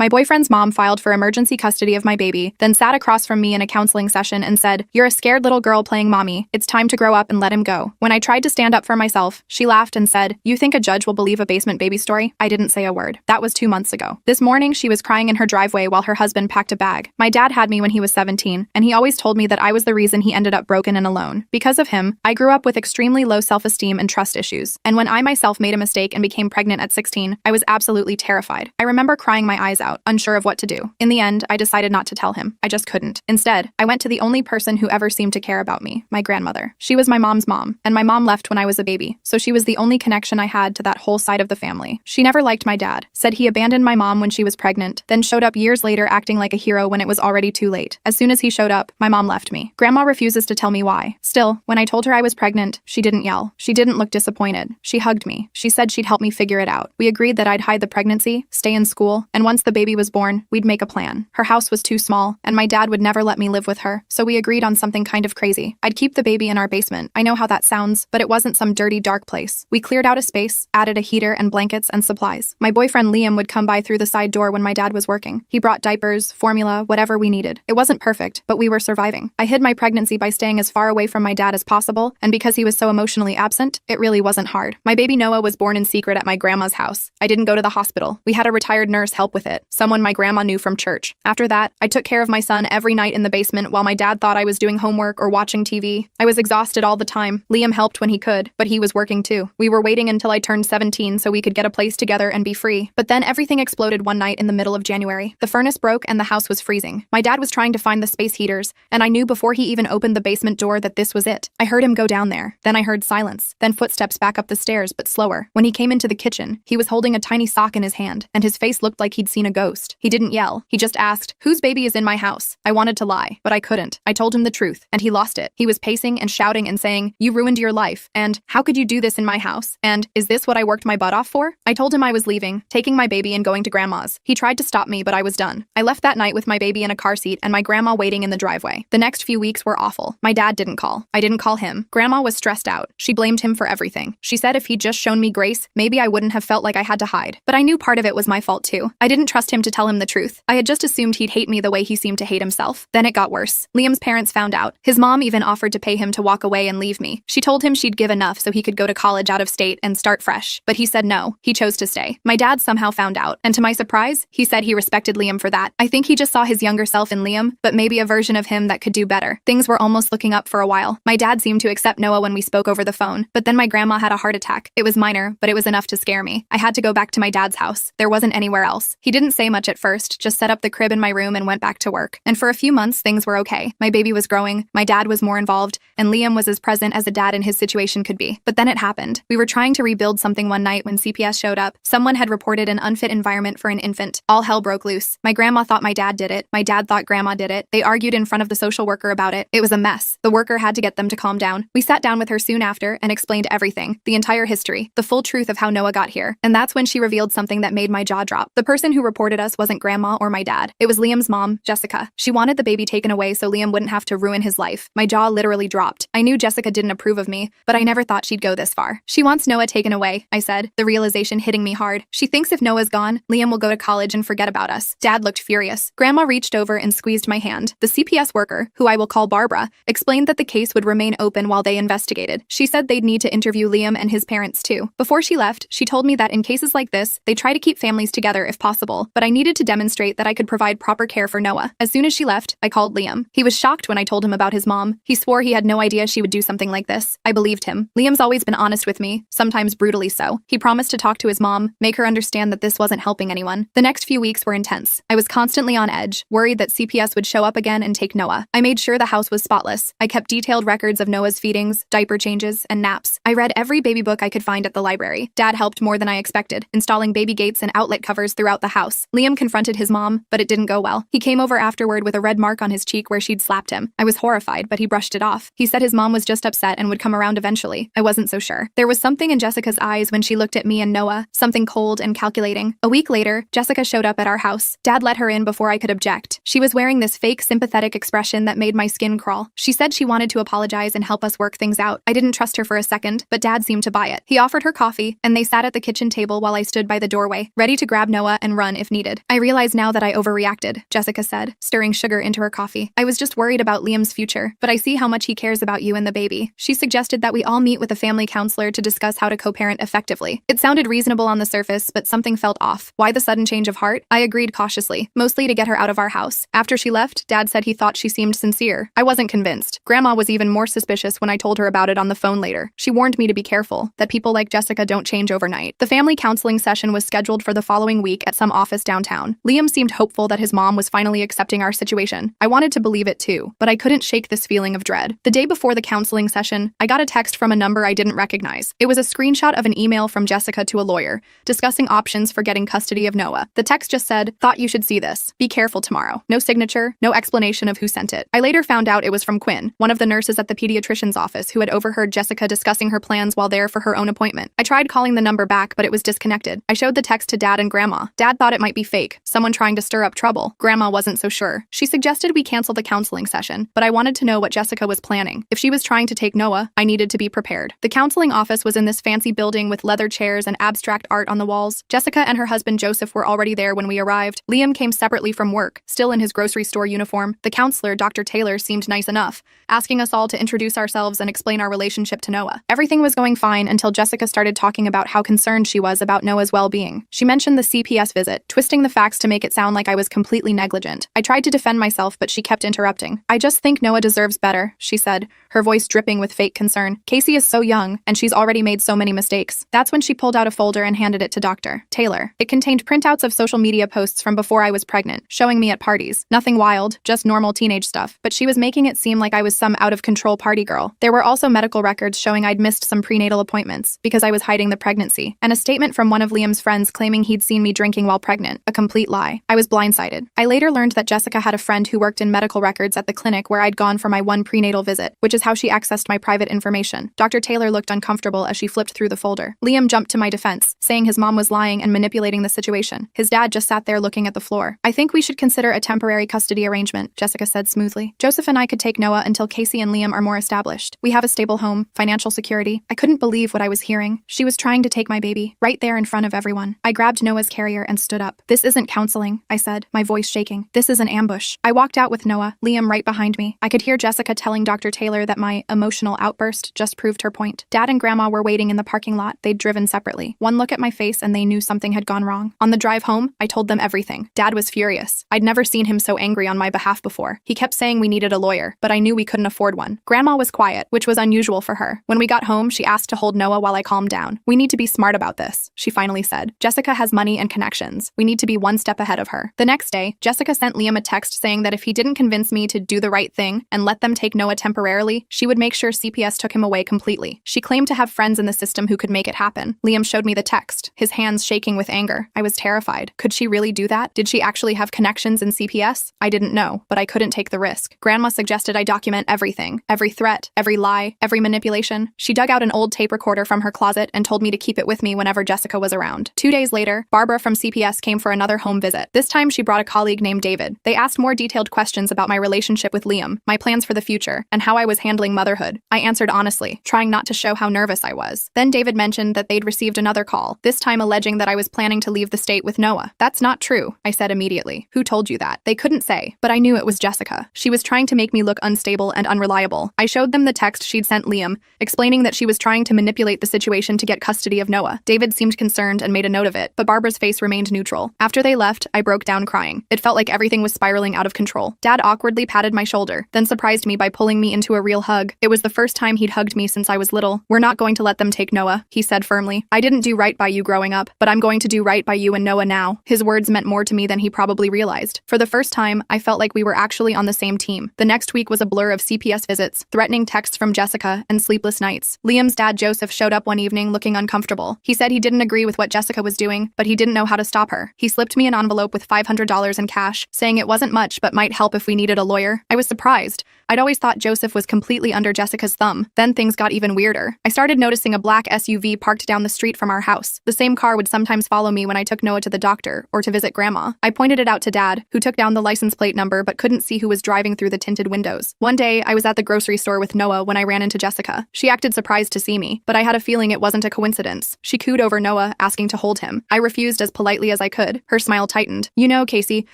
My boyfriend's mom filed for emergency custody of my baby, then sat across from me in a counseling session and said, "You're a scared little girl playing mommy. It's time to grow up and let him go." When I tried to stand up for myself, she laughed and said, "You think a judge will believe a basement baby story?" I didn't say a word. That was 2 months ago. This morning, she was crying in her driveway while her husband packed a bag. My dad had me when he was 17, and he always told me that I was the reason he ended up broken and alone. Because of him, I grew up with extremely low self-esteem and trust issues. And when I myself made a mistake and became pregnant at 16, I was absolutely terrified. I remember crying my eyes out, unsure of what to do. In the end, I decided not to tell him. I just couldn't. Instead, I went to the only person who ever seemed to care about me, my grandmother. She was my mom's mom, and my mom left when I was a baby, so she was the only connection I had to that whole side of the family. She never liked my dad, said he abandoned my mom when she was pregnant, then showed up years later acting like a hero when it was already too late. As soon as he showed up, my mom left me. Grandma refuses to tell me why. Still, when I told her I was pregnant, she didn't yell. She didn't look disappointed. She hugged me. She said she'd help me figure it out. We agreed that I'd hide the pregnancy, stay in school, and once the baby was born, we'd make a plan. Her house was too small, and my dad would never let me live with her, so we agreed on something kind of crazy. I'd keep the baby in our basement. I know how that sounds, but it wasn't some dirty, dark place. We cleared out a space, added a heater and blankets and supplies. My boyfriend Liam would come by through the side door when my dad was working. He brought diapers, formula, whatever we needed. It wasn't perfect, but we were surviving. I hid my pregnancy by staying as far away from my dad as possible, and because he was so emotionally absent, it really wasn't hard. My baby Noah was born in secret at my grandma's house. I didn't go to the hospital. We had a retired nurse help with it, someone my grandma knew from church. After that, I took care of my son every night in the basement while my dad thought I was doing homework or watching TV. I was exhausted all the time. Liam helped when he could, but he was working too. We were waiting until I turned 17 so we could get a place together and be free. But then everything exploded one night in the middle of January. The furnace broke and the house was freezing. My dad was trying to find the space heaters, and I knew before he even opened the basement door that this was it. I heard him go down there. Then I heard silence. Then footsteps back up the stairs, but slower. When he came into the kitchen, he was holding a tiny sock in his hand, and his face looked like he'd seen a ghost. He didn't yell. He just asked, "Whose baby is in my house?" I wanted to lie, but I couldn't. I told him the truth, and he lost it. He was pacing and shouting and saying, "You ruined your life," and "How could you do this in my house?" and "Is this what I worked my butt off for?" I told him I was leaving, taking my baby and going to grandma's. He tried to stop me, but I was done. I left that night with my baby in a car seat and my grandma waiting in the driveway. The next few weeks were awful. My dad didn't call. I didn't call him. Grandma was stressed out. She blamed him for everything. She said if he'd just shown me grace, maybe I wouldn't have felt like I had to hide. But I knew part of it was my fault too. I didn't trust him to tell him the truth. I had just assumed he'd hate me the way he seemed to hate himself. Then it got worse. Liam's parents found out. His mom even offered to pay him to walk away and leave me. She told him she'd give enough so he could go to college out of state and start fresh. But he said no. He chose to stay. My dad somehow found out. And to my surprise, he said he respected Liam for that. I think he just saw his younger self in Liam, but maybe a version of him that could do better. Things were almost looking up for a while. My dad seemed to accept Noah when we spoke over the phone, but then my grandma had a heart attack. It was minor, but it was enough to scare me. I had to go back to my dad's house. There wasn't anywhere else. He didn't say much at first, just set up the crib in my room and went back to work. And for a few months, things were okay. My baby was growing, my dad was more involved, and Liam was as present as a dad in his situation could be. But then it happened. We were trying to rebuild something one night when CPS showed up. Someone had reported an unfit environment for an infant. All hell broke loose. My grandma thought my dad did it. My dad thought grandma did it. They argued in front of the social worker about it. It was a mess. The worker had to get them to calm down. We sat down with her soon after and explained everything, the entire history, the full truth of how Noah got here. And that's when she revealed something that made my jaw drop. The person who reported us wasn't grandma or my dad. It was Liam's mom, Jessica. She wanted the baby taken away so Liam wouldn't have to ruin his life. My jaw literally dropped. I knew Jessica didn't approve of me, but I never thought she'd go this far. She wants Noah taken away, I said, the realization hitting me hard. She thinks if Noah's gone, Liam will go to college and forget about us. Dad looked furious. Grandma reached over and squeezed my hand. The CPS worker, who I will call Barbara, explained that the case would remain open while they investigated. She said they'd need to interview Liam and his parents too. Before she left, she told me that in cases like this, they try to keep families together if possible, but I needed to demonstrate that I could provide proper care for Noah. As soon as she left, I called Liam. He was shocked when I told him about his mom. He swore he had no idea she would do something like this. I believed him. Liam's always been honest with me, sometimes brutally so. He promised to talk to his mom, make her understand that this wasn't helping anyone. The next few weeks were intense. I was constantly on edge, worried that CPS would show up again and take Noah. I made sure the house was spotless. I kept detailed records of Noah's feedings, diaper changes, and naps. I read every baby book I could find at the library. Dad helped more than I expected, installing baby gates and outlet covers throughout the house. Liam confronted his mom, but it didn't go well. He came over afterward with a red mark on his cheek where she'd slapped him. I was horrified, but he brushed it off. He said his mom was just upset and would come around eventually. I wasn't so sure. There was something in Jessica's eyes when she looked at me and Noah, something cold and calculating. A week later, Jessica showed up at our house. Dad let her in before I could object. She was wearing this fake sympathetic expression that made my skin crawl. She said she wanted to apologize and help us work things out. I didn't trust her for a second, but Dad seemed to buy it. He offered her coffee, and they sat at the kitchen table while I stood by the doorway, ready to grab Noah and run if if needed. I realize now that I overreacted, Jessica said, stirring sugar into her coffee. I was just worried about Liam's future, but I see how much he cares about you and the baby. She suggested that we all meet with a family counselor to discuss how to co-parent effectively. It sounded reasonable on the surface, but something felt off. Why the sudden change of heart? I agreed cautiously, mostly to get her out of our house. After she left, Dad said he thought she seemed sincere. I wasn't convinced. Grandma was even more suspicious when I told her about it on the phone later. She warned me to be careful, that people like Jessica don't change overnight. The family counseling session was scheduled for the following week at some office downtown. Liam seemed hopeful that his mom was finally accepting our situation. I wanted to believe it too, but I couldn't shake this feeling of dread. The day before the counseling session, I got a text from a number I didn't recognize. It was a screenshot of an email from Jessica to a lawyer, discussing options for getting custody of Noah. The text just said, "Thought you should see this. Be careful tomorrow." No signature, no explanation of who sent it. I later found out it was from Quinn, one of the nurses at the pediatrician's office who had overheard Jessica discussing her plans while there for her own appointment. I tried calling the number back, but it was disconnected. I showed the text to Dad and Grandma. Dad thought it might be fake, someone trying to stir up trouble. Grandma wasn't so sure. She suggested we cancel the counseling session, but I wanted to know what Jessica was planning. If she was trying to take Noah, I needed to be prepared. The counseling office was in this fancy building with leather chairs and abstract art on the walls. Jessica and her husband Joseph were already there when we arrived. Liam came separately from work, still in his grocery store uniform. The counselor, Dr. Taylor, seemed nice enough, asking us all to introduce ourselves and explain our relationship to Noah. Everything was going fine until Jessica started talking about how concerned she was about Noah's well-being. She mentioned the CPS visit, twisting the facts to make it sound like I was completely negligent. I tried to defend myself, but she kept interrupting. "I just think Noah deserves better," she said, her voice dripping with fake concern. "Casey is so young, and she's already made so many mistakes." That's when she pulled out a folder and handed it to Dr. Taylor. It contained printouts of social media posts from before I was pregnant, showing me at parties. Nothing wild, just normal teenage stuff, but she was making it seem like I was some out-of-control party girl. There were also medical records showing I'd missed some prenatal appointments because I was hiding the pregnancy, and a statement from one of Liam's friends claiming he'd seen me drinking while pregnant. A complete lie. I was blindsided. I later learned that Jessica had a friend who worked in medical records at the clinic where I'd gone for my one prenatal visit, which is how she accessed my private information. Dr. Taylor looked uncomfortable as she flipped through the folder. Liam jumped to my defense, saying his mom was lying and manipulating the situation. His dad just sat there looking at the floor. "I think we should consider a temporary custody arrangement," Jessica said smoothly. "Joseph and I could take Noah until Casey and Liam are more established. We have a stable home, financial security." I couldn't believe what I was hearing. She was trying to take my baby, right there in front of everyone. I grabbed Noah's carrier and stood up. "This isn't counseling," I said, my voice shaking. "This is an ambush." I walked out with Noah, Liam right behind me. I could hear Jessica telling Dr. Taylor that my emotional outburst just proved her point. Dad and Grandma were waiting in the parking lot. They'd driven separately. One look at my face and they knew something had gone wrong. On the drive home, I told them everything. Dad was furious. I'd never seen him so angry on my behalf before. He kept saying we needed a lawyer, but I knew we couldn't afford one. Grandma was quiet, which was unusual for her. When we got home, she asked to hold Noah while I calmed down. "We need to be smart about this," she finally said. "Jessica has money and connections. We need to be one step ahead of her." The next day, Jessica sent Liam a text saying that if he didn't convince me to do the right thing and let them take Noah temporarily, she would make sure CPS took him away completely. She claimed to have friends in the system who could make it happen. Liam showed me the text, his hands shaking with anger. I was terrified. Could she really do that? Did she actually have connections in CPS? I didn't know, but I couldn't take the risk. Grandma suggested I document everything, every threat, every lie, every manipulation. She dug out an old tape recorder from her closet and told me to keep it with me whenever Jessica was around. 2 days later, Barbara from CPS came for another home visit. This time she brought a colleague named David. They asked more detailed questions about my relationship with Liam, my plans for the future, and how I was handling motherhood. I answered honestly, trying not to show how nervous I was. Then David mentioned that they'd received another call, this time alleging that I was planning to leave the state with Noah. "That's not true," I said immediately. "Who told you that?" They couldn't say, but I knew it was Jessica. She was trying to make me look unstable and unreliable. I showed them the text she'd sent Liam, explaining that she was trying to manipulate the situation to get custody of Noah. David seemed concerned and made a note of it, but Barbara's face remained neutral. After they left, I broke down crying. It felt like everything was spiraling out of control. Dad awkwardly patted my shoulder, then surprised me by pulling me into a real hug. It was the first time he'd hugged me since I was little. "We're not going to let them take Noah," he said firmly. "I didn't do right by you growing up, but I'm going to do right by you and Noah now." His words meant more to me than he probably realized. For the first time, I felt like we were actually on the same team. The next week was a blur of CPS visits, threatening texts from Jessica, and sleepless nights. Liam's dad Joseph showed up one evening looking uncomfortable. He said he didn't agree with what Jessica was doing, but he didn't know how to stop her. He slipped me an envelope with $500 in cash, saying it wasn't much but might help if we needed a lawyer. I was surprised. I'd always thought Joseph was completely under Jessica's thumb. Then things got even weirder. I started noticing a black SUV parked down the street from our house. The same car would sometimes follow me when I took Noah to the doctor or to visit Grandma. I pointed it out to Dad, who took down the license plate number but couldn't see who was driving through the tinted windows. One day, I was at the grocery store with Noah when I ran into Jessica. She acted surprised to see me, but I had a feeling it wasn't a coincidence. She cooed over Noah, asking to hold him. I refused as politely as I could. could. Her smile tightened. You know, Casey,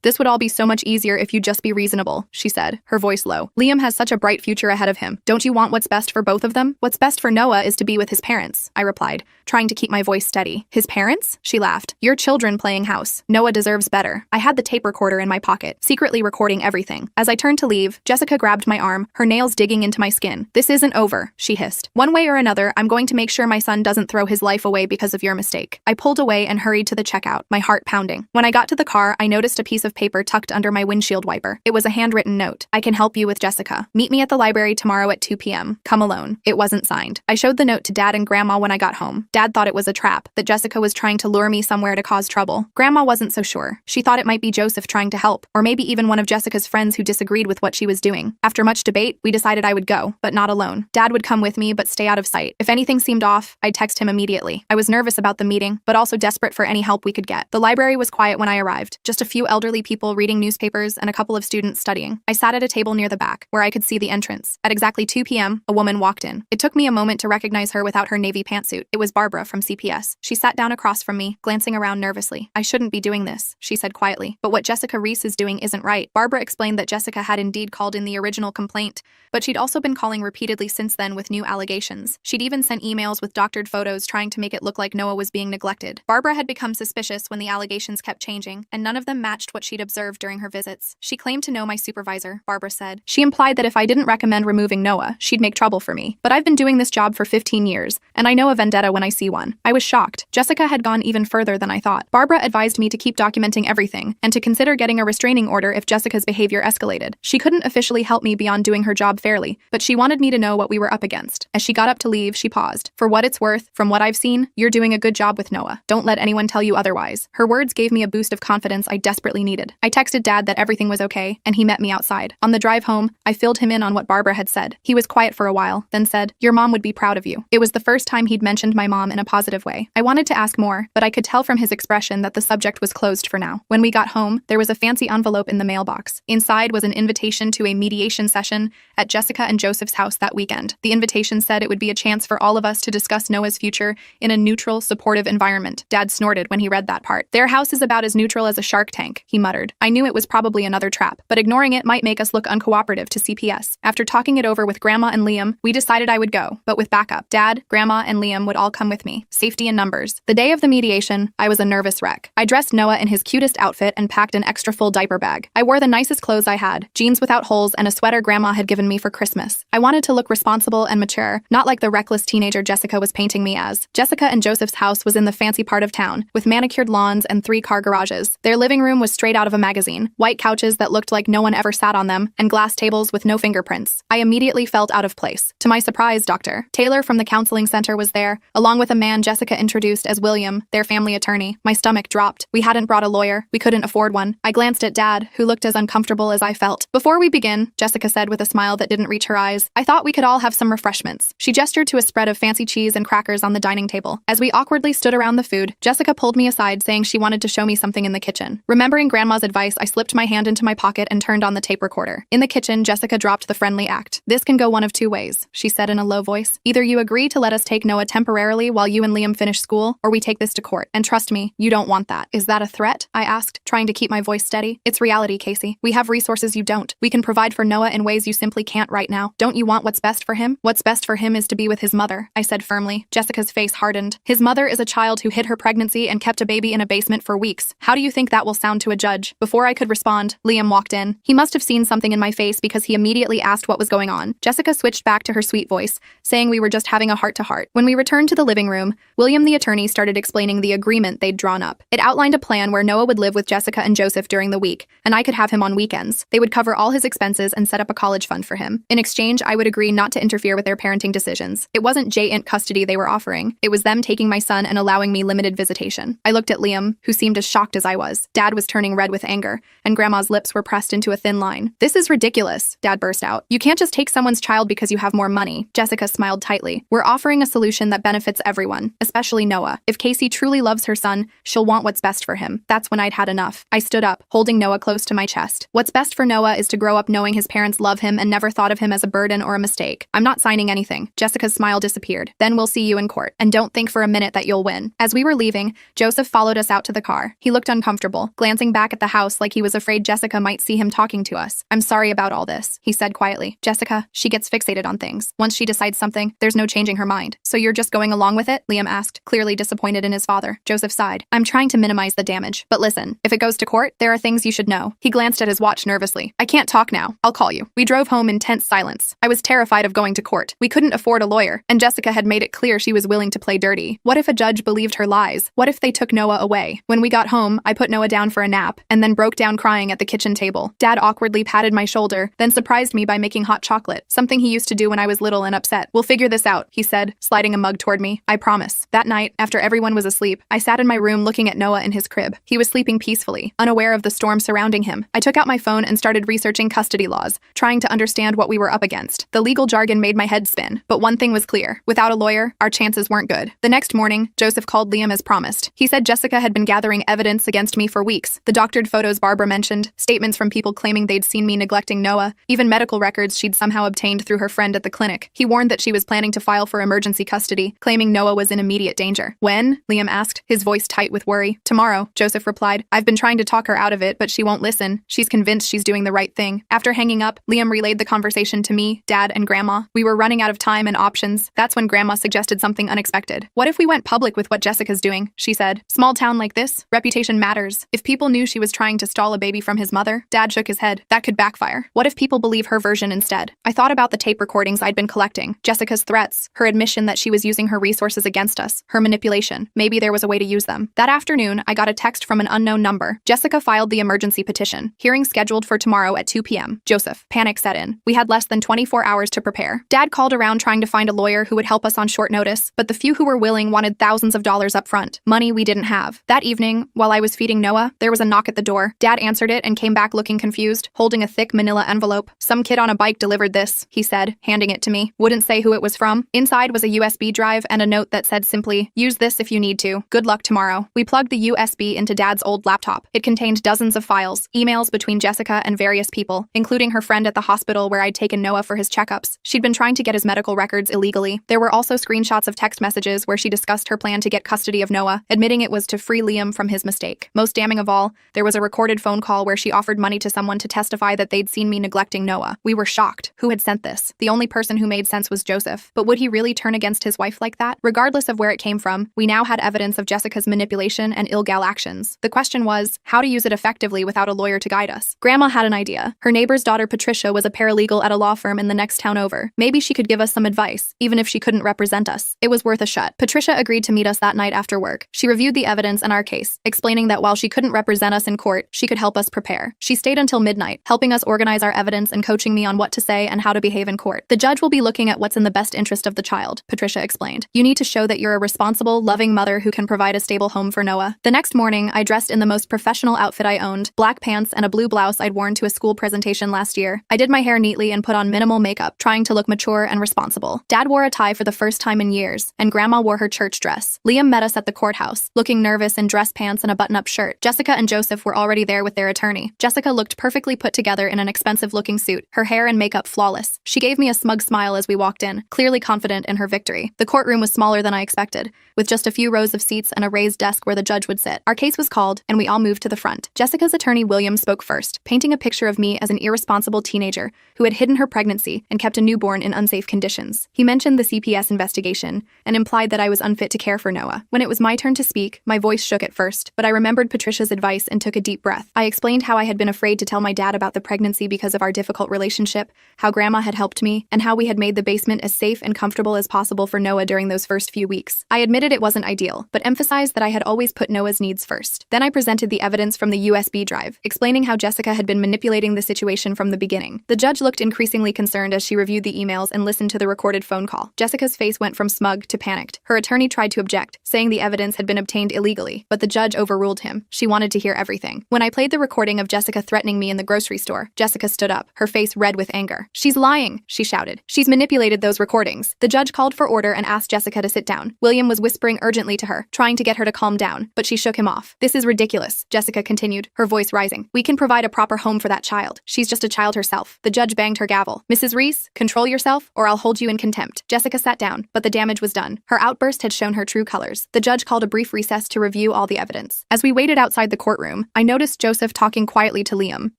this would all be so much easier if you'd just be reasonable, she said, her voice low. Liam has such a bright future ahead of him. Don't you want what's best for both of them? What's best for Noah is to be with his parents, I replied, trying to keep my voice steady. His parents? She laughed. Your children playing house. Noah deserves better. I had the tape recorder in my pocket, secretly recording everything. As I turned to leave, Jessica grabbed my arm, her nails digging into my skin. This isn't over, she hissed. One way or another, I'm going to make sure my son doesn't throw his life away because of your mistake. I pulled away and hurried to the checkout, my heart pounding. When I got to the car, I noticed a piece of paper tucked under my windshield wiper. It was a handwritten note. I can help you with Jessica. Meet me at the library tomorrow at 2 p.m. Come alone. It wasn't signed. I showed the note to Dad and Grandma when I got home. Dad thought it was a trap, that Jessica was trying to lure me somewhere to cause trouble. Grandma wasn't so sure. She thought it might be Joseph trying to help, or maybe even one of Jessica's friends who disagreed with what she was doing. After much debate, we decided I would go, but not alone. Dad would come with me, but stay out of sight. If anything seemed off, I'd text him immediately. I was nervous about the meeting, but also desperate for any help we could get. The library was quiet when I arrived, just a few elderly people reading newspapers and a couple of students studying. I sat at a table near the back, where I could see the entrance. At exactly 2 p.m., a woman walked in. It took me a moment to recognize her without her navy pantsuit. It was Barbara from CPS. She sat down across from me, glancing around nervously. I shouldn't be doing this, she said quietly. But what Jessica Reese is doing isn't right. Barbara explained that Jessica had indeed called in the original complaint, but she'd also been calling repeatedly since then with new allegations. She'd even sent emails with doctored photos trying to make it look like Noah was being neglected. Barbara had become suspicious when the allegations kept changing, and none of them matched what she'd observed during her visits. She claimed to know my supervisor, Barbara said. She implied that if I didn't recommend removing Noah, she'd make trouble for me. But I've been doing this job for 15 years, and I know a vendetta when I see one. I was shocked. Jessica had gone even further than I thought. Barbara advised me to keep documenting everything, and to consider getting a restraining order if Jessica's behavior escalated. She couldn't officially help me beyond doing her job fairly, but she wanted me to know what we were up against. As she got up to leave, she paused. For what it's worth, from what I've seen, you're doing a good job with Noah. Don't let anyone tell you otherwise. Her words gave me a boost of confidence I desperately needed. I texted Dad that everything was okay, and he met me outside. On the drive home, I filled him in on what Barbara had said. He was quiet for a while, then said, "Your mom would be proud of you." It was the first time he'd mentioned my mom in a positive way. I wanted to ask more, but I could tell from his expression that the subject was closed for now. When we got home, there was a fancy envelope in the mailbox. Inside was an invitation to a mediation session at Jessica and Joseph's house that weekend. The invitation said it would be a chance for all of us to discuss Noah's future in a neutral, supportive environment. Dad snorted when he read that part. Their house is about as neutral as a shark tank, he muttered. I knew it was probably another trap, but ignoring it might make us look uncooperative to CPS. After talking it over with Grandma and Liam, we decided I would go, but with backup. Dad, Grandma, and Liam would all come with me. Safety in numbers. The day of the mediation, I was a nervous wreck. I dressed Noah in his cutest outfit and packed an extra full diaper bag. I wore the nicest clothes I had, jeans without holes and a sweater Grandma had given me for Christmas. I wanted to look responsible and mature, not like the reckless teenager Jessica was painting me as. Jessica and Joseph's house was in the fancy part of town, with manicured lawns and 3-car garages. Their living room was straight out of a magazine, white couches that looked like no one ever sat on them, and glass tables with no fingerprints. I immediately felt out of place. To my surprise, Dr. Taylor from the counseling center was there, along with a man Jessica introduced as William, their family attorney. My stomach dropped. We hadn't brought a lawyer. We couldn't afford one. I glanced at Dad, who looked as uncomfortable as I felt. Before we begin, Jessica said with a smile that didn't reach her eyes, I thought we could all have some refreshments. She gestured to a spread of fancy cheese and crackers on the dining table. As we awkwardly stood around the food, Jessica pulled me aside, saying she wanted to show me something in the kitchen. Remembering Grandma's advice, I slipped my hand into my pocket and turned on the tape recorder. In the kitchen, Jessica dropped the friendly act. This can go one of two ways, she said in a low voice. Either you agree to let us take Noah temporarily while you and Liam finish school, or we take this to court. And trust me, you don't want that. Is that a threat? I asked, trying to keep my voice steady. It's reality, Casey. We have resources you don't. We can provide for Noah in ways you simply can't right now. Don't you want what's best for him? What's best for him is to be with his mother, I said firmly. Jessica's face hardened. His mother is a child who hid her pregnancy and kept a baby in a basement for weeks. How do you think that will sound to a judge? Before I could respond, Liam walked in. He must have seen something in my face because he immediately asked what was going on. Jessica switched back to her sweet voice, saying we were just having a heart-to-heart. When we returned to the living room, William the attorney started explaining the agreement they'd drawn up. It outlined a plan where Noah would live with Jessica and Joseph during the week, and I could have him on weekends. They would cover all his expenses and set up a college fund for him. In exchange, I would agree not to interfere with their parenting decisions. It wasn't J-int custody they were offering. It was them taking my son and allowing me limited visitation. I looked at Liam, who seemed as shocked as I was. Dad was turning red with anger, and Grandma's lips were pressed into a thin line. This is ridiculous, Dad burst out. You can't just take someone's child because you have more money. Jessica smiled tightly. We're offering a solution that benefits everyone, especially Noah. If Casey truly loves her son, she'll want what's best for him. That's when I'd had enough. I stood up, holding Noah close to my chest. What's best for Noah is to grow up knowing his parents love him and never thought of him as a burden or a mistake. I'm not signing anything. Jessica's smile disappeared. Then we'll see you in court. And don't think for a minute that you'll win. As we were leaving, Joseph followed us out out to the car. He looked uncomfortable, glancing back at the house like he was afraid Jessica might see him talking to us. "I'm sorry about all this," he said quietly. "Jessica, she gets fixated on things. Once she decides something, there's no changing her mind." "So you're just going along with it?" Liam asked, clearly disappointed in his father. Joseph sighed. "I'm trying to minimize the damage. But listen, if it goes to court, there are things you should know." He glanced at his watch nervously. "I can't talk now. I'll call you." We drove home in tense silence. I was terrified of going to court. We couldn't afford a lawyer, and Jessica had made it clear she was willing to play dirty. What if a judge believed her lies? What if they took Noah away? When we got home, I put Noah down for a nap, and then broke down crying at the kitchen table. Dad awkwardly patted my shoulder, then surprised me by making hot chocolate, something he used to do when I was little and upset. "We'll figure this out," he said, sliding a mug toward me. "I promise." That night, after everyone was asleep, I sat in my room looking at Noah in his crib. He was sleeping peacefully, unaware of the storm surrounding him. I took out my phone and started researching custody laws, trying to understand what we were up against. The legal jargon made my head spin, but one thing was clear. Without a lawyer, our chances weren't good. The next morning, Joseph called Liam as promised. He said Jessica had been gathering evidence against me for weeks. The doctored photos Barbara mentioned, statements from people claiming they'd seen me neglecting Noah, even medical records she'd somehow obtained through her friend at the clinic. He warned that she was planning to file for emergency custody, claiming Noah was in immediate danger. "When?" Liam asked, his voice tight with worry. "Tomorrow," Joseph replied. "I've been trying to talk her out of it, but she won't listen. She's convinced she's doing the right thing." After hanging up, Liam relayed the conversation to me, Dad, and Grandma. We were running out of time and options. That's when Grandma suggested something unexpected. "What if we went public with what Jessica's doing?" she said. "Small town like this, reputation matters. If people knew she was trying to stall a baby from his mother," Dad shook his head. "That could backfire. What if people believe her version instead?" I thought about the tape recordings I'd been collecting, Jessica's threats, her admission that she was using her resources against us, her manipulation. Maybe there was a way to use them. That afternoon, I got a text from an unknown number. Jessica filed the emergency petition. Hearing scheduled for tomorrow at 2 p.m. Joseph. Panic set in. We had less than 24 hours to prepare. Dad called around trying to find a lawyer who would help us on short notice, but the few who were willing wanted thousands of dollars up front. Money we didn't have. That evening, while I was feeding Noah, there was a knock at the door. Dad answered it and came back looking confused, holding a thick manila envelope. "Some kid on a bike delivered this," he said, handing it to me. Wouldn't say who it was from. Inside was a USB drive and a note that said simply, "Use this if you need to. Good luck tomorrow." We plugged the USB into Dad's old laptop. It contained dozens of files, emails between Jessica and various people, including her friend at the hospital where I'd taken Noah for his checkups. She'd been trying to get his medical records illegally. There were also screenshots of text messages where she discussed her plan to get custody of Noah, admitting it was to free Liam from his mistake. Most damning of all, there was a recorded phone call where she offered money to someone to testify that they'd seen me neglecting Noah. We were shocked. Who had sent this? The only person who made sense was Joseph. But would he really turn against his wife like that? Regardless of where it came from, we now had evidence of Jessica's manipulation and illegal actions. The question was, how to use it effectively without a lawyer to guide us. Grandma had an idea. Her neighbor's daughter Patricia was a paralegal at a law firm in the next town over. Maybe she could give us some advice, even if she couldn't represent us. It was worth a shot. Patricia agreed to meet us that night after work. She reviewed the evidence in our case, explaining that while she couldn't represent us in court, she could help us prepare. She stayed until midnight, helping us organize our evidence and coaching me on what to say and how to behave in court. "The judge will be looking at what's in the best interest of the child," Patricia explained. "You need to show that you're a responsible, loving mother who can provide a stable home for Noah." The next morning, I dressed in the most professional outfit I owned, black pants and a blue blouse I'd worn to a school presentation last year. I did my hair neatly and put on minimal makeup, trying to look mature and responsible. Dad wore a tie for the first time in years, and Grandma wore her church dress. Liam met us at the courthouse, looking nervous in dress pants and a button-up shirt. Jessica and Joseph were already there with their attorney. Jessica looked perfectly put together in an expensive-looking suit, her hair and makeup flawless. She gave me a smug smile as we walked in, clearly confident in her victory. The courtroom was smaller than I expected, with just a few rows of seats and a raised desk where the judge would sit. Our case was called, and we all moved to the front. Jessica's attorney William spoke first, painting a picture of me as an irresponsible teenager who had hidden her pregnancy and kept a newborn in unsafe conditions. He mentioned the CPS investigation and implied that I was unfit to care for Noah. When it was my turn to speak, my voice shook at first, but I remembered Patricia's advice and took a deep breath. I explained how I had been afraid to tell my dad about the pregnancy because of our difficult relationship, how Grandma had helped me, and how we had made the basement as safe and comfortable as possible for Noah during those first few weeks. I admitted it wasn't ideal, but emphasized that I had always put Noah's needs first. Then I presented the evidence from the USB drive, explaining how Jessica had been manipulating the situation from the beginning. The judge looked increasingly concerned as she reviewed the emails and listened to the recorded phone call. Jessica's face went from smug to panicked. Her attorney tried to object, saying the evidence had been obtained illegally, but the judge overruled him. She wanted to hear everything. When I played the recording of Jessica threatening me in the grocery store, Jessica stood up, her face red with anger. "She's lying," she shouted. "She's manipulated those recordings." The judge called for order and asked Jessica to sit down. William was whispering urgently to her, trying to get her to calm down, but she shook him off. "This is ridiculous," Jessica continued, her voice rising. "We can provide a proper home for that child. She's just a child herself." The judge banged her gavel. "Mrs. Reese, control yourself, or I'll hold you in contempt." Jessica sat down, but the damage was done. Her outburst had shown her true colors. The judge called a brief recess to review all the evidence. As we waited outside the courtroom, I noticed Joseph talking quietly to Liam.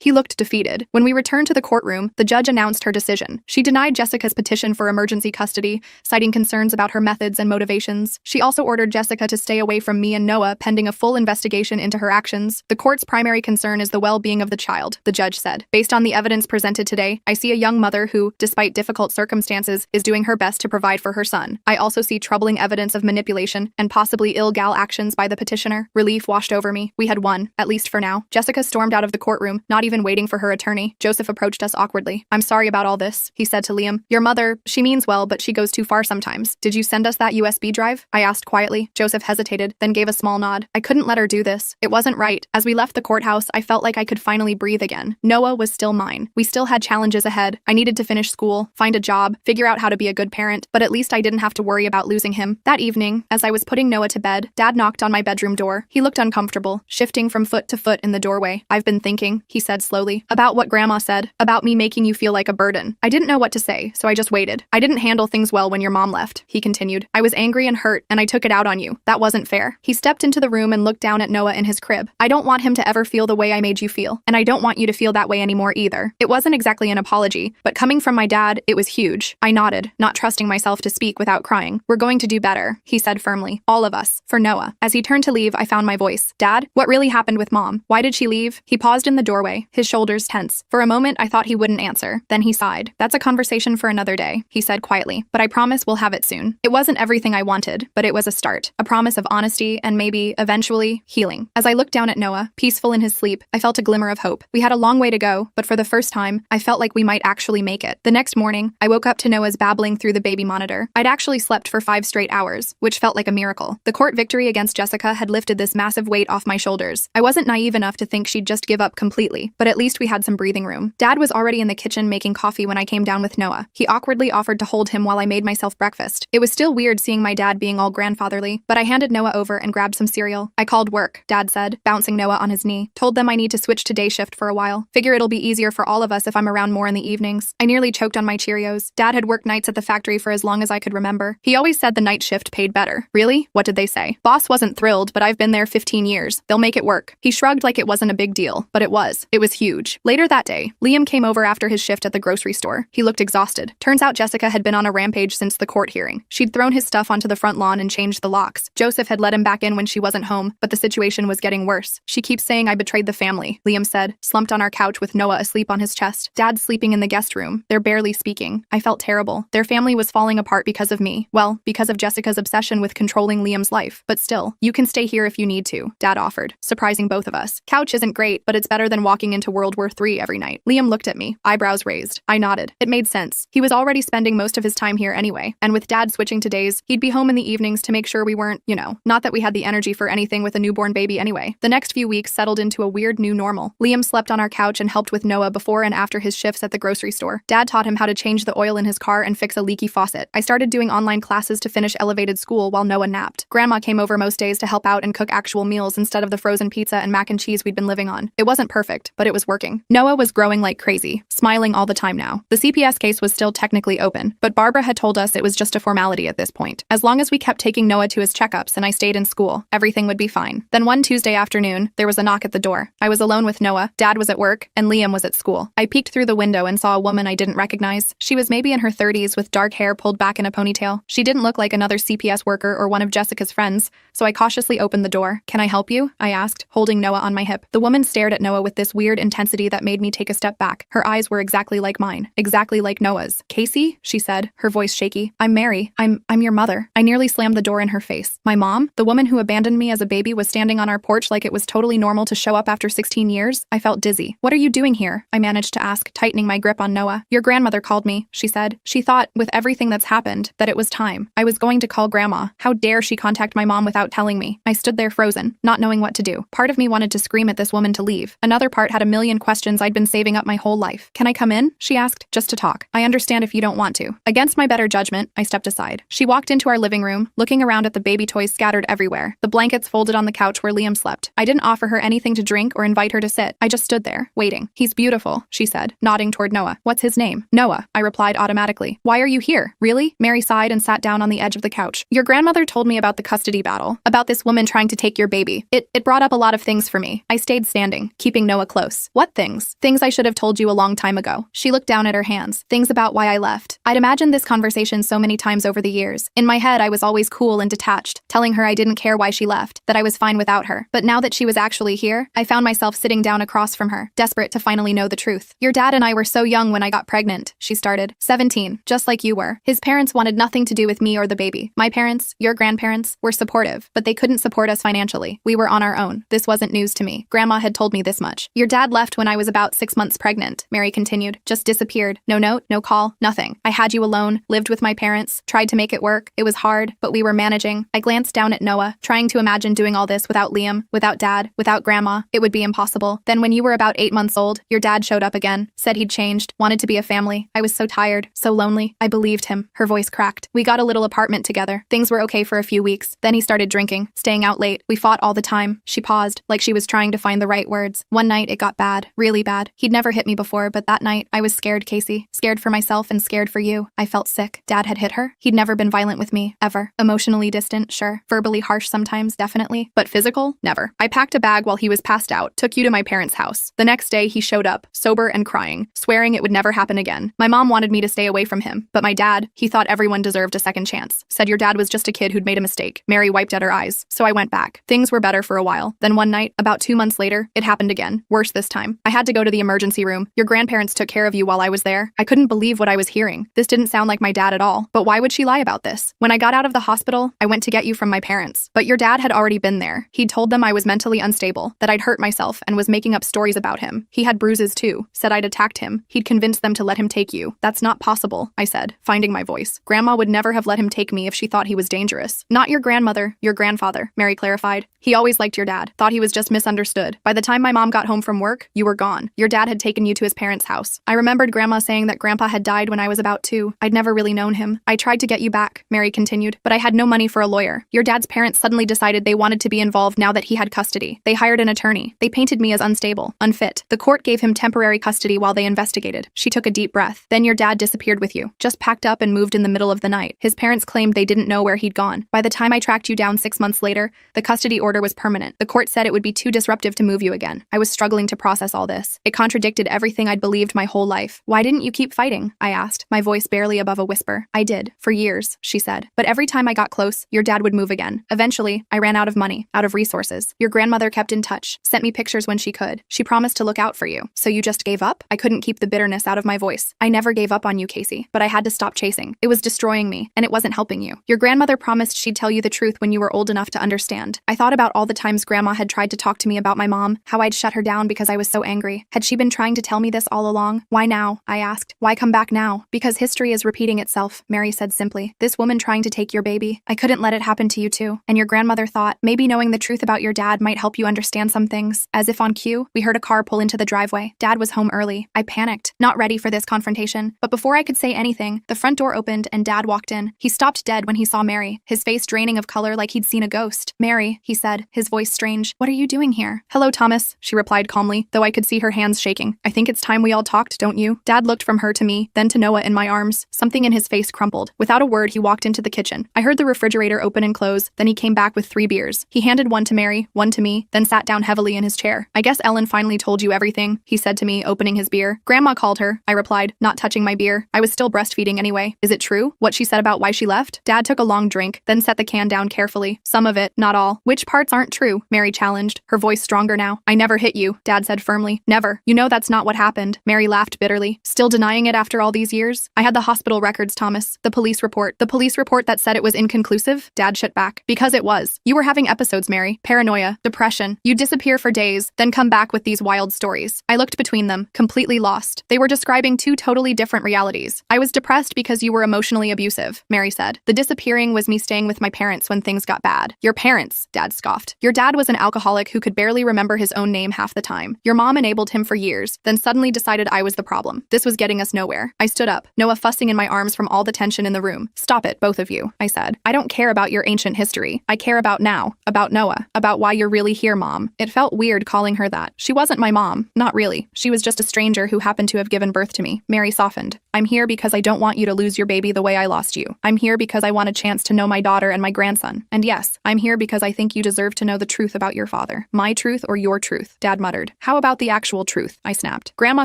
He looked defeated. When we returned to the courtroom, the judge announced her decision. She denied Jessica's petition for emergency custody, citing concerns about her methods and motivations. She also ordered Jessica to stay away from me and Noah pending a full investigation into her actions. The court's primary concern is the well-being of the child, the judge said. Based on the evidence presented today, I see a young mother who, despite difficult circumstances, is doing her best to provide for her son. I also see troubling evidence of manipulation and possibly illegal actions by the petitioner. Relief washed over me. We had won, at least for now. Jessica stormed out of the courtroom, not even waiting for her attorney. Joseph approached us awkwardly. I'm sorry about all this, he said to Liam. Your mother, she means well, but she goes too far sometimes. Did you send us that USB drive? I asked quietly. Joseph hesitated, then gave a small nod. I couldn't let her do this. It wasn't right. As we left the courthouse, I felt like I could finally breathe again. Noah was still mine. We still had challenges ahead. I needed to finish school, find a job, figure out how to be a good parent, but at least I didn't have to worry about losing him. That evening, as I was putting Noah to bed, Dad knocked on my bedroom door. He looked uncomfortable, shifting from foot to foot in the doorway. I've been thinking, he said slowly, about what Grandma said, about me making you feel like a burden. I didn't know what to say, so I just waited. I didn't handle things well when your mom left, he continued. I was angry and hurt, and I took it out on you. That wasn't fair. He stepped into the room and looked down at Noah in his crib. I don't want him to ever feel the way I made you feel, and I don't want you to feel that way anymore either. It wasn't exactly an apology, but coming from my dad, it was huge. I nodded, not trusting myself to speak without crying. We're going to do better, he said firmly. All of us. For Noah. As he turned to leave, I found my voice. Dad, what really happened with Mom? Why did she leave? He paused in the doorway, his shoulders tense. For a moment, I thought he wouldn't answer. Then he sighed. That's a conversation for another day, he said quietly, but I promise we'll have it soon. It wasn't everything I wanted, but it was a start. A promise of honesty and maybe, eventually, healing. As I looked down at Noah, peaceful in his sleep, I felt a glimmer of hope. We had a long way to go, but for the first time, I felt like we might actually make it. The next morning, I woke up to Noah's babbling through the baby monitor. I'd actually slept for 5 straight hours, which felt like a miracle. The court victory against Jessica had lifted this massive weight off my shoulders. I wasn't naive enough to think she'd just give up completely, but at least we had some breathing room. Dad was already in the kitchen making coffee when I came down with Noah. He awkwardly offered to hold him while I made myself breakfast. It was still weird seeing my dad being all grandfatherly, but I handed Noah over and grabbed some cereal. I called work, Dad said, bouncing Noah on his knee. Told them I need to switch to day shift for a while. Figure it'll be easier for all of us if I'm around more in the evenings. I nearly choked on my Cheerios. Dad had worked nights at the factory for as long as I could remember. He always said the night shift paid better. Really? What did they say? Boss wasn't thrilled, but I've been there 15 years. They'll make it work. He shrugged like it wasn't a big deal, but it was. It was huge. Later that day, Liam came over after his shift at the grocery store. He looked exhausted. Turns out Jessica had been on a rampage since the court hearing. She'd thrown his stuff onto the front lawn and changed the locks. Joseph had let him back in when she wasn't home, but the situation was getting worse. She keeps saying I betrayed the family, Liam said, slumped on our couch with Noah asleep on his chest. Dad's sleeping in the guest room. They're barely speaking. I felt terrible. Their family was falling apart because of me. Well, because of Jessica's obsession with controlling Liam's life. But still, you can stay here if you need to, Dad offered, surprising both of us. Couch isn't great, but it's better than walking into World War III every night. Liam looked at me, eyebrows raised. I nodded. It made sense. He was already spending most of his time here anyway, and with Dad switching to days, he'd be home in the evenings to make sure we weren't, not that we had the energy for anything with a newborn baby anyway. The next few weeks settled into a weird new normal. Liam slept on our couch and helped with Noah before and after his shifts at the grocery store. Dad taught him how to change the oil in his car and fix a leaky faucet. I started doing online classes to finish elevated school while Noah napped. Grandma came over most days to help out and cook actual meals instead of the frozen pizza and mac and cheese we'd been living on. It wasn't perfect, but it was working. Noah was growing like crazy, smiling all the time now. The CPS case was still technically open, but Barbara had told us it was just a formality at this point. As long as we kept taking Noah to his checkups and I stayed in school, everything would be fine. Then one Tuesday afternoon, there was a knock at the door. I was alone with Noah, Dad was at work, and Liam was at school. I peeked through the window and saw a woman I didn't recognize. She was maybe in her 30s with dark hair pulled back in a ponytail. She didn't look like another CPS worker or one of Jessica's friends, so I cautiously opened the door. Can I help you? I asked, holding Noah on my hip. The woman stared at Noah with this weird intensity that made me take a step back. Her eyes were exactly like mine, exactly like Noah's. Casey? She said, her voice shaky. I'm Mary. I'm your mother. I nearly slammed the door in her face. My mom? The woman who abandoned me as a baby was standing on our porch like it was totally normal to show up after 16 years. I felt dizzy. What are you doing here? I managed to ask, tightening my grip on Noah. Your grandmother called me, she said. She thought, with everything that's happened, that it was time. I was going to call Grandma. How dare she contact my mom without telling me? I stood there frozen, not knowing what to do. Part of me wanted to scream at this woman to leave. Another part had a million questions I'd been saving up my whole life. Can I come in? She asked, just to talk. I understand if you don't want to. Against my better judgment, I stepped aside. She walked into our living room, looking around at the baby toys scattered everywhere, the blankets folded on the couch where Liam slept. I didn't offer her anything to drink or invite her to sit. I just stood there, waiting. He's beautiful, she said, nodding toward Noah. What's his name? Noah, I replied automatically. Why are you here? Really? Mary sighed and sat down on the edge of the couch. Your grandmother told me about the custody battle, about this woman woman trying to take your baby. It brought up a lot of things for me. I stayed standing, keeping Noah close. What things? Things I should have told you a long time ago. She looked down at her hands. Things about why I left. I'd imagined this conversation so many times over the years. In my head, I was always cool and detached, telling her I didn't care why she left, that I was fine without her. But now that she was actually here, I found myself sitting down across from her, desperate to finally know the truth. Your dad and I were so young when I got pregnant, she started. 17, just like you were. His parents wanted nothing to do with me or the baby. My parents, your grandparents, were supportive, but they couldn't support us financially. We were on our own. This wasn't news to me. Grandma had told me this much. Your dad left when I was about 6 months pregnant, Mary continued. Just disappeared. No note, no call, nothing. I had you alone, lived with my parents, tried to make it work. It was hard, but we were managing. I glanced down at Noah, trying to imagine doing all this without Liam, without dad, without grandma. It would be impossible. Then when you were about 8 months old, your dad showed up again, said he'd changed, wanted to be a family. I was so tired, so lonely. I believed him. Her voice cracked. We got a little apartment together. Things were okay for a few weeks. Then he started drinking, staying out late. We fought all the time. She paused, like she was trying to find the right words. One night it got bad, really bad. He'd never hit me before, but that night I was scared, Casey. Scared for myself and scared for you. I felt sick. Dad had hit her. He'd never been violent with me, ever. Emotionally distant, sure. Verbally harsh sometimes, definitely. But physical? Never. I packed a bag while he was passed out, took you to my parents' house. The next day he showed up, sober and crying, swearing it would never happen again. My mom wanted me to stay away from him, but my dad, he thought everyone deserved a second chance. Said your dad was just a kid who'd made a mistake. Mary wiped at her eyes. So I went back. Things were better for a while. Then one night, about 2 months later, it happened again. Worse this time. I had to go to the emergency room. Your grandparents took care of you while I was there. I couldn't believe what I was hearing. This didn't sound like my dad at all. But why would she lie about this? When I got out of the hospital, I went to get you from my parents. But your dad had already been there. He'd told them I was mentally unstable, that I'd hurt myself and was making up stories about him. He had bruises too, said I'd attacked him. He'd convinced them to let him take you. That's not possible, I said, finding my voice. Grandma would never have let him take me if she thought he was dangerous. Not your grandmother, your grandfather, Mary clarified. He always liked your dad, thought he was just misunderstood. By the time my mom got home from work, you were gone. Your dad had taken you to his parents' house. I remembered Grandma saying that Grandpa had died when I was about 2. I'd never really known him. I tried to get you back, Mary continued, but I had no money for a lawyer. Your dad's parents suddenly decided they wanted to be involved now that he had custody. They hired an attorney. They painted me as unstable, unfit. The court gave him temporary custody while they investigated. She took a deep breath. Then your dad disappeared with you, just packed up and moved in the middle of the night. His parents claimed they didn't know where he'd gone. By the time I tracked you down 6 months later, the custody order was permanent. The court said it would be too disruptive to move you again. I was struggling to process all this. It contradicted everything I'd believed my whole life. Why didn't you keep fighting? I asked, my voice barely above a whisper. I did, for years, she said. But every time I got close, your dad would move again. Eventually, I ran out of money, out of resources. Your grandmother kept in touch, sent me pictures when she could. She promised to look out for you. So you just gave up? I couldn't keep the bitterness out of my voice. I never gave up on you, Casey, but I had to stop chasing. It was destroying me, and it wasn't helping you. Your grandmother promised she'd tell you the truth when you were old enough to understand. I thought about all the times Grandma had tried to talk to me about my mom, how I'd shut her down because I was so angry. Had she been trying to tell me this all along? Why now? I asked. Why come back now? Because history is repeating itself, Mary said simply. This woman trying to take your baby. I couldn't let it happen to you too. And your grandmother thought maybe knowing the truth about your dad might help you understand some things. As if on cue, we heard a car pull into the driveway. Dad was home early. I panicked, not ready for this confrontation. But before I could say anything, the front door opened and Dad walked in. He stopped dead when he saw Mary, his face draining of color like he'd seen a ghost. Mary, he said, his voice strange. What are you doing here? Hello, Thomas, she replied calmly, though I could see her hands shaking. I think it's time we all talked, don't you? Dad looked from her to me, then to Noah in my arms. Something in his face crumpled. Without a word, he walked into the kitchen. I heard the refrigerator open and close, then he came back with 3 beers. He handed one to Mary, one to me, then sat down heavily in his chair. I guess Ellen finally told you everything, he said to me, opening his beer. Grandma called her, I replied, not touching my beer. I was still breastfeeding anyway. Is it true, what she said about why she left? Dad took a long drink, then set the can down carefully. Some of it, not all. Which parts aren't true? Mary challenged, her voice stronger now. I never hit you, Dad said firmly. Never. You know that's not what happened. Mary laughed bitterly. Still denying it after all these years? I had the hospital records, Thomas. The police report. The police report that said it was inconclusive? Dad shut back. Because it was. You were having episodes, Mary. Paranoia. Depression. You'd disappear for days, then come back with these wild stories. I looked between them, completely lost. They were describing 2 totally different realities. I was depressed because you were emotionally abusive, Mary said. The disappearing was me staying with my parents when things got bad. Your parents, Dad scoffed. Your dad was an alcoholic who could barely remember his own name half the time. Your mom enabled him for years, then suddenly decided I was the problem. This was getting us nowhere. I stood up, Noah fussing in my arms from all the tension in the room. Stop it, both of you, I said. I don't care about your ancient history. I care about now, about Noah, about why you're really here, Mom. It felt weird calling her that. She wasn't my mom, not really. She was just a stranger who happened to have given birth to me. Mary softened. I'm here because I don't want you to lose your baby the way I lost you. I'm here because I want a chance to know my daughter and my grandson. And yes, I'm here here because I think you deserve to know the truth about your father. My truth or your truth, Dad muttered. How about the actual truth? I snapped. Grandma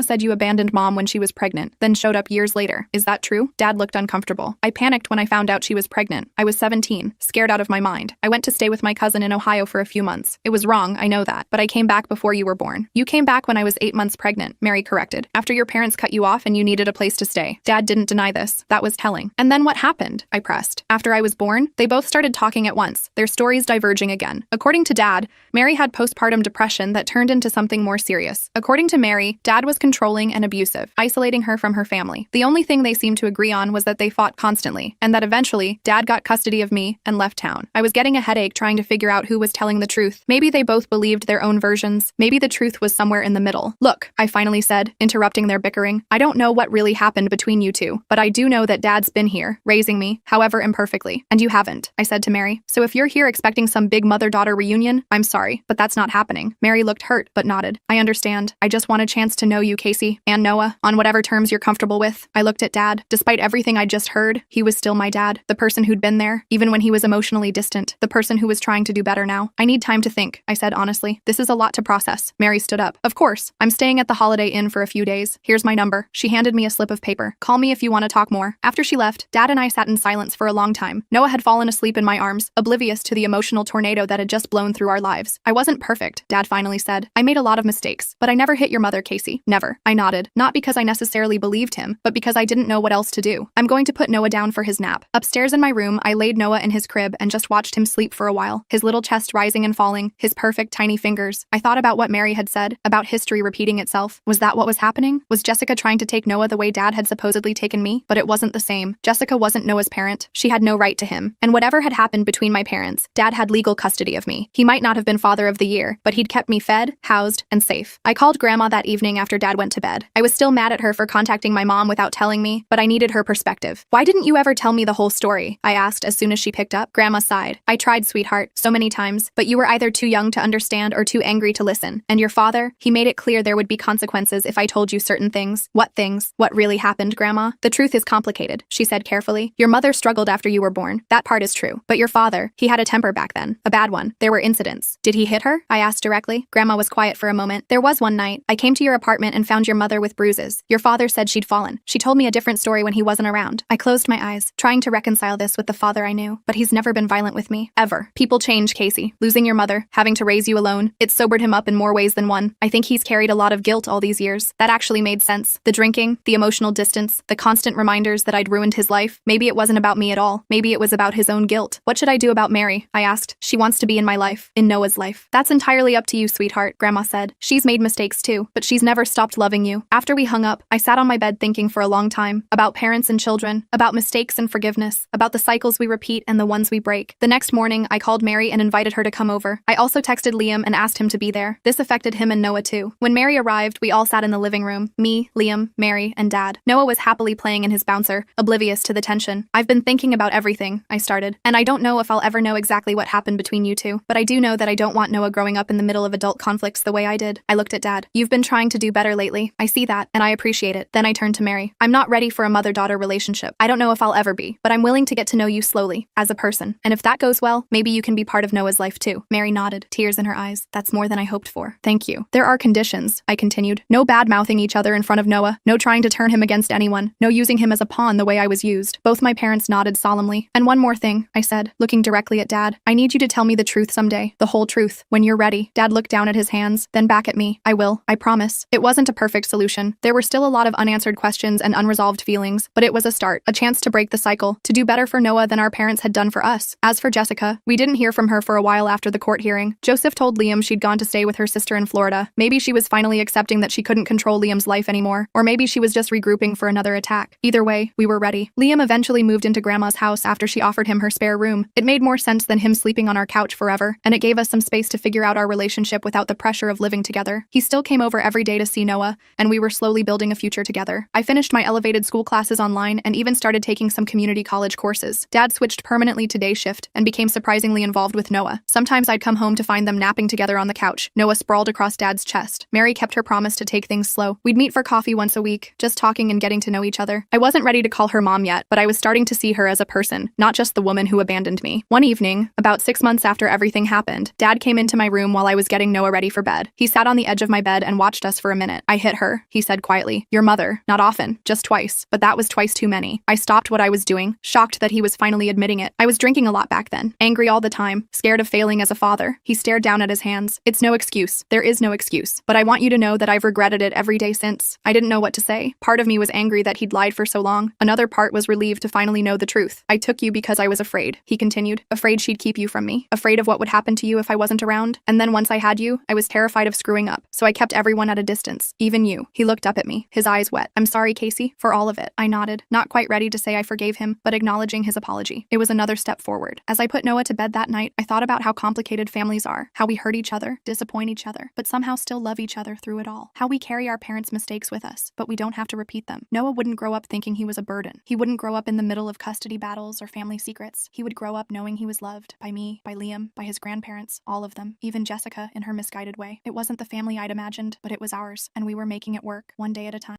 said you abandoned Mom when she was pregnant, then showed up years later. Is that true? Dad looked uncomfortable. I panicked when I found out she was pregnant. I was 17, scared out of my mind. I went to stay with my cousin in Ohio for a few months. It was wrong, I know that, but I came back before you were born. You came back when I was 8 months pregnant, Mary corrected. After your parents cut you off and you needed a place to stay. Dad didn't deny this. That was telling. And then what happened? I pressed. After I was born, they both started talking at once, their stories diverging again. According to Dad, Mary had postpartum depression that turned into something more serious. According to Mary, Dad was controlling and abusive, isolating her from her family. The only thing they seemed to agree on was that they fought constantly, and that eventually, Dad got custody of me and left town. I was getting a headache trying to figure out who was telling the truth. Maybe they both believed their own versions. Maybe the truth was somewhere in the middle. Look, I finally said, interrupting their bickering. I don't know what really happened between you two, but I do know that Dad's been here, raising me, however imperfectly. And you haven't, I said to Mary. So if you're here expecting some big mother-daughter reunion, I'm sorry, but that's not happening. Mary looked hurt, but nodded. I understand. I just want a chance to know you, Casey, and Noah, on whatever terms you're comfortable with. I looked at Dad. Despite everything I'd just heard, he was still my dad, the person who'd been there, even when he was emotionally distant, the person who was trying to do better now. I need time to think, I said honestly. This is a lot to process. Mary stood up. Of course. I'm staying at the Holiday Inn for a few days. Here's my number. She handed me a slip of paper. Call me if you want to talk more. After she left, Dad and I sat in silence for a long time. Noah had fallen asleep in my arms, oblivious to the emotional tornado that had just blown through our lives. I wasn't perfect, Dad finally said. I made a lot of mistakes, but I never hit your mother, Casey. Never. I nodded, not because I necessarily believed him, but because I didn't know what else to do. I'm going to put Noah down for his nap. Upstairs in my room, I laid Noah in his crib and just watched him sleep for a while, his little chest rising and falling, his perfect tiny fingers. I thought about what Mary had said, about history repeating itself. Was that what was happening? Was Jessica trying to take Noah the way Dad had supposedly taken me? But it wasn't the same. Jessica wasn't Noah's parent. She had no right to him. And whatever had happened between my parents, Dad had legal custody of me. He might not have been father of the year, but he'd kept me fed, housed, and safe. I called Grandma that evening after Dad went to bed. I was still mad at her for contacting my mom without telling me, but I needed her perspective. Why didn't you ever tell me the whole story? I asked as soon as she picked up. Grandma sighed. I tried, sweetheart, so many times, but you were either too young to understand or too angry to listen. And your father, he made it clear there would be consequences if I told you certain things. What things? What really happened, Grandma? The truth is complicated, she said carefully. Your mother struggled after you were born. That part is true. But your father, he had a temper back then. A bad one. There were incidents. Did he hit her? I asked directly. Grandma was quiet for a moment. There was one night. I came to your apartment and found your mother with bruises. Your father said she'd fallen. She told me a different story when he wasn't around. I closed my eyes, trying to reconcile this with the father I knew. But he's never been violent with me. Ever. People change, Casey. Losing your mother, having to raise you alone, it sobered him up in more ways than one. I think he's carried a lot of guilt all these years. That actually made sense. The drinking, the emotional distance, the constant reminders that I'd ruined his life. Maybe it wasn't about me at all. Maybe it was about his own guilt. What should I do about Mary? I asked. She wants to be in my life, in Noah's life. That's entirely up to you, sweetheart, Grandma said. She's made mistakes too, but she's never stopped loving you. After we hung up, I sat on my bed thinking for a long time about parents and children, about mistakes and forgiveness, about the cycles we repeat and the ones we break. The next morning, I called Mary and invited her to come over. I also texted Liam and asked him to be there. This affected him and Noah too. When Mary arrived, we all sat in the living room. Me, Liam, Mary, and Dad. Noah was happily playing in his bouncer, oblivious to the tension. I've been thinking about everything, I started, and I don't know if I'll ever know exactly what happened between you two, but I do know that I don't want Noah growing up in the middle of adult conflicts the way I did. I looked at Dad. You've been trying to do better lately. I see that, and I appreciate it. Then I turned to Mary. I'm not ready for a mother-daughter relationship. I don't know if I'll ever be, but I'm willing to get to know you slowly, as a person. And if that goes well, maybe you can be part of Noah's life too. Mary nodded, tears in her eyes. That's more than I hoped for. Thank you. There are conditions, I continued. No bad-mouthing each other in front of Noah. No trying to turn him against anyone. No using him as a pawn the way I was used. Both my parents nodded solemnly. And one more thing, I said, looking directly at Dad. I need you to tell me the truth someday. The whole truth. When you're ready. Dad looked down at his hands, then back at me. I will. I promise. It wasn't a perfect solution. There were still a lot of unanswered questions and unresolved feelings, but it was a start. A chance to break the cycle. To do better for Noah than our parents had done for us. As for Jessica, we didn't hear from her for a while after the court hearing. Joseph told Liam she'd gone to stay with her sister in Florida. Maybe she was finally accepting that she couldn't control Liam's life anymore, or maybe she was just regrouping for another attack. Either way, we were ready. Liam eventually moved into Grandma's house after she offered him her spare room. It made more sense than him sleeping on our couch forever, and it gave us some space to figure out our relationship without the pressure of living together. He still came over every day to see Noah, and we were slowly building a future together. I finished my elevated school classes online and even started taking some community college courses. Dad switched permanently to day shift and became surprisingly involved with Noah. Sometimes I'd come home to find them napping together on the couch, Noah sprawled across Dad's chest. Mary kept her promise to take things slow. We'd meet for coffee once a week, just talking and getting to know each other. I wasn't ready to call her mom yet, but I was starting to see her as a person, not just the woman who abandoned me. One evening, About 6 months after everything happened, Dad came into my room while I was getting Noah ready for bed. He sat on the edge of my bed and watched us for a minute. I hit her, he said quietly. Your mother. Not often, just twice. But that was twice too many. I stopped what I was doing, shocked that he was finally admitting it. I was drinking a lot back then, angry all the time, scared of failing as a father. He stared down at his hands. It's no excuse. There is no excuse. But I want you to know that I've regretted it every day since. I didn't know what to say. Part of me was angry that he'd lied for so long. Another part was relieved to finally know the truth. I took you because I was afraid, he continued. Afraid she'd keep you from me. Afraid of what would happen to you if I wasn't around. And then once I had you, I was terrified of screwing up. So I kept everyone at a distance. Even you. He looked up at me, his eyes wet. I'm sorry, Casey, for all of it. I nodded, not quite ready to say I forgave him, but acknowledging his apology. It was another step forward. As I put Noah to bed that night, I thought about how complicated families are, how we hurt each other, disappoint each other, but somehow still love each other through it all. How we carry our parents' mistakes with us, but we don't have to repeat them. Noah wouldn't grow up thinking he was a burden. He wouldn't grow up in the middle of custody battles or family secrets. He would grow up knowing he was loved by me, by Liam, by his grandparents, all of them, even Jessica in her misguided way. It wasn't the family I'd imagined, but it was ours, and we were making it work, one day at a time.